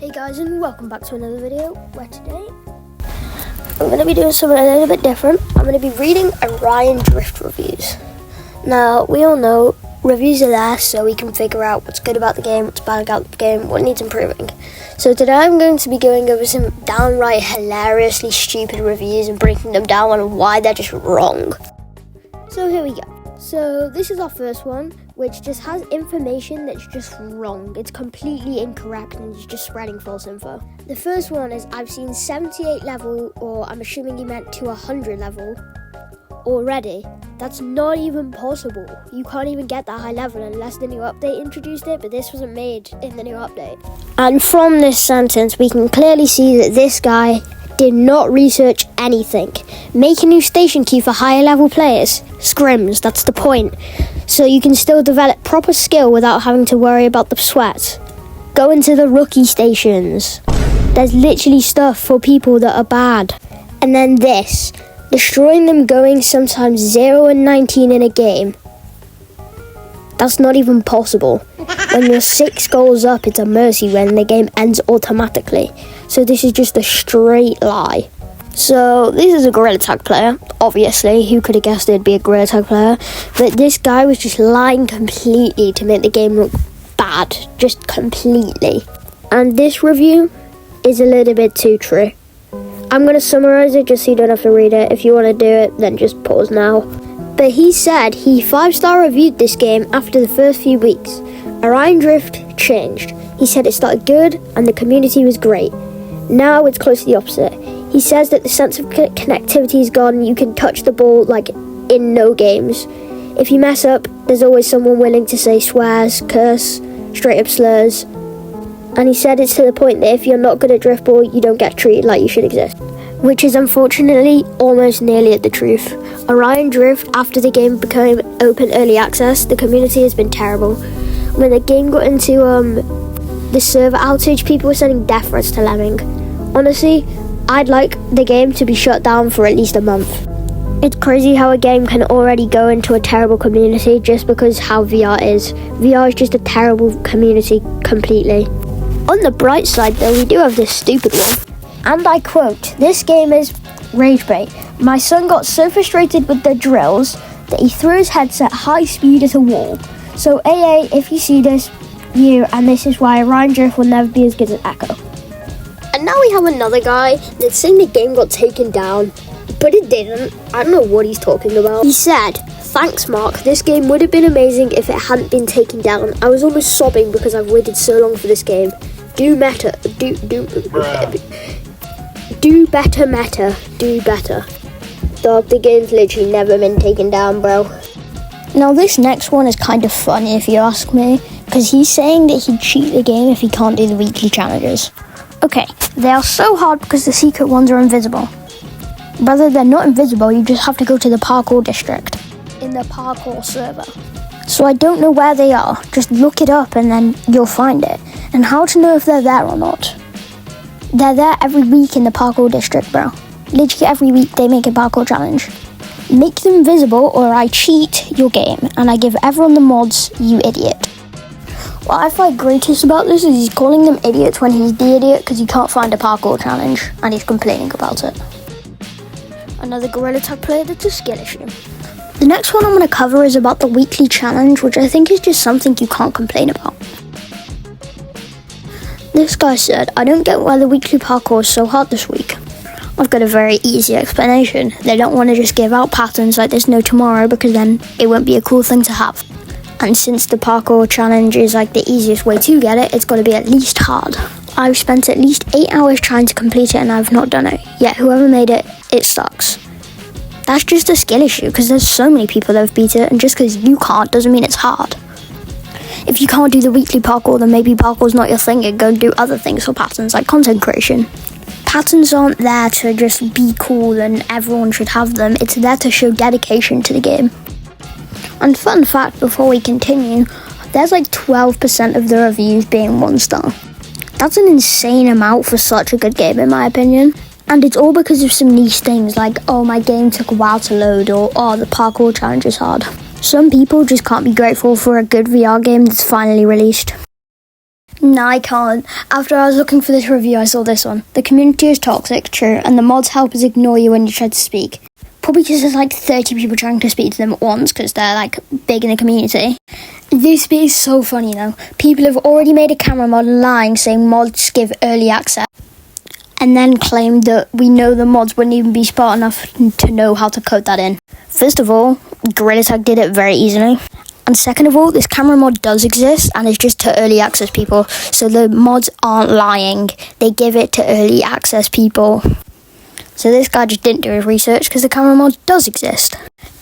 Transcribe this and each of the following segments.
Hey guys, and welcome back to another video where today I'm going to be doing something a little bit different. I'm going to be reading ORION drift reviews. Now, we all know reviews are there so we can figure out what's good about the game, what's bad about the game, what needs improving. So today I'm going to be going over some downright hilariously stupid reviews and breaking them down on why they're just wrong. So here we go. So this is our first one, which just has information that's just wrong. It's completely incorrect and it's just spreading false info. The first one is, I've seen 78 level, or I'm assuming he meant to 100 level, already. That's not even possible. You can't even get that high level unless the new update introduced it, but this wasn't made in the new update. And from this sentence, we can clearly see that this guy did not research anything. Make a new station queue for higher level players. Scrims, that's the point. So you can still develop proper skill without having to worry about the sweat. Go into the rookie stations. There's literally stuff for people that are bad. And then this, destroying them going sometimes 0 and 19 in a game. That's not even possible. When you're 6 goals up, it's a mercy when the game ends automatically. So this is just a straight lie. So this is a Gorilla Tag player, obviously. Who could have guessed it'd be a Gorilla Tag player? But this guy was just lying completely to make the game look bad. Just completely. And this review is a little bit too true. I'm going to summarize it just so you don't have to read it. If you want to do it, then just pause now. But he said he 5-star reviewed this game after the first few weeks. ORION Drift changed. He said it started good and the community was great. Now it's close to the opposite. He says that the sense of connectivity is gone. You can touch the ball like in no games. If you mess up, there's always someone willing to say swears, curse, straight up slurs. And he said it's to the point that if you're not good at driftball, you don't get treated like you should exist. Which is unfortunately almost nearly at the truth. ORION Drift, after the game became open early access, the community has been terrible. When the game got into the server outage, people were sending death threats to Lemming. Honestly, I'd like the game to be shut down for at least a month. It's crazy how a game can already go into a terrible community just because how VR is. VR is just a terrible community completely. On the bright side though, we do have this stupid one. And I quote, "This game is rage bait. My son got so frustrated with the drills that he threw his headset high speed at a wall. So AA, if you see this, and this is why ORION Drift will never be as good as Echo." And now we have another guy that's saying the game got taken down, but it didn't. I don't know what he's talking about. He said, "Thanks Mark, this game would have been amazing if it hadn't been taken down. I was almost sobbing because I've waited so long for this game. Do better meta. Dog, the game's literally never been taken down, bro." Now this next one is kind of funny if you ask me, because he's saying that he'd cheat the game if he can't do the weekly challenges. Okay, they are so hard because the secret ones are invisible. Brother, they're not invisible, you just have to go to the parkour district in the parkour server. So I don't know where they are, just look it up and then you'll find it. And how to know if they're there or not? They're there every week in the parkour district, bro. Literally every week they make a parkour challenge. Make them visible or I cheat your game and I give everyone the mods, you idiot. What I find greatest about this is he's calling them idiots when he's the idiot because he can't find a parkour challenge and he's complaining about it. Another Gorilla Tag player that's a skill issue. The next one I'm going to cover is about the weekly challenge, which I think is just something you can't complain about. This guy said, "I don't get why the weekly parkour is so hard this week. I've got a very easy explanation. They don't want to just give out patterns like there's no tomorrow because then it won't be a cool thing to have. And since the parkour challenge is like the easiest way to get it, it's got to be at least hard. I've spent at least 8 hours trying to complete it and I've not done it. Yet whoever made it, it sucks." That's just a skill issue because there's so many people that have beat it, and just because you can't doesn't mean it's hard. If you can't do the weekly parkour, then maybe parkour's not your thing and go and do other things for patterns like content creation. Patterns aren't there to just be cool and everyone should have them. It's there to show dedication to the game. And fun fact before we continue, there's like 12% of the reviews being 1-star. That's an insane amount for such a good game in my opinion. And it's all because of some niche things like, oh, my game took a while to load, or oh, the parkour challenge is hard. Some people just can't be grateful for a good VR game that's finally released. No, I can't. After I was looking for this review, I saw this one. The community is toxic, true, and the mods helpers ignore you when you try to speak. Probably because there's like 30 people trying to speak to them at once because they're like big in the community. This bit is so funny though. People have already made a camera mod lying saying mods give early access and then claimed that we know the mods wouldn't even be smart enough to know how to code that in. First of all, Gorilla Tag did it very easily. And second of all, this camera mod does exist and it's just to early access people. So the mods aren't lying. They give it to early access people. So this guy just didn't do his research because the camera mod does exist.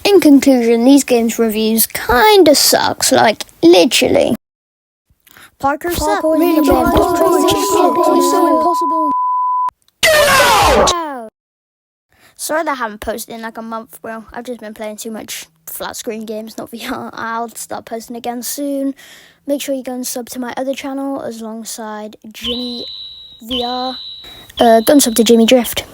In conclusion, these games reviews kinda sucks, like literally. Parker sucks. Really bad. So impossible. Wow. Sorry that I haven't posted in like a month, bro. I've just been playing too much flat screen games, not VR. I'll start posting again soon. Make sure you go and sub to my other channel alongside Jimmy VR. Go and sub to Jimmy Drift.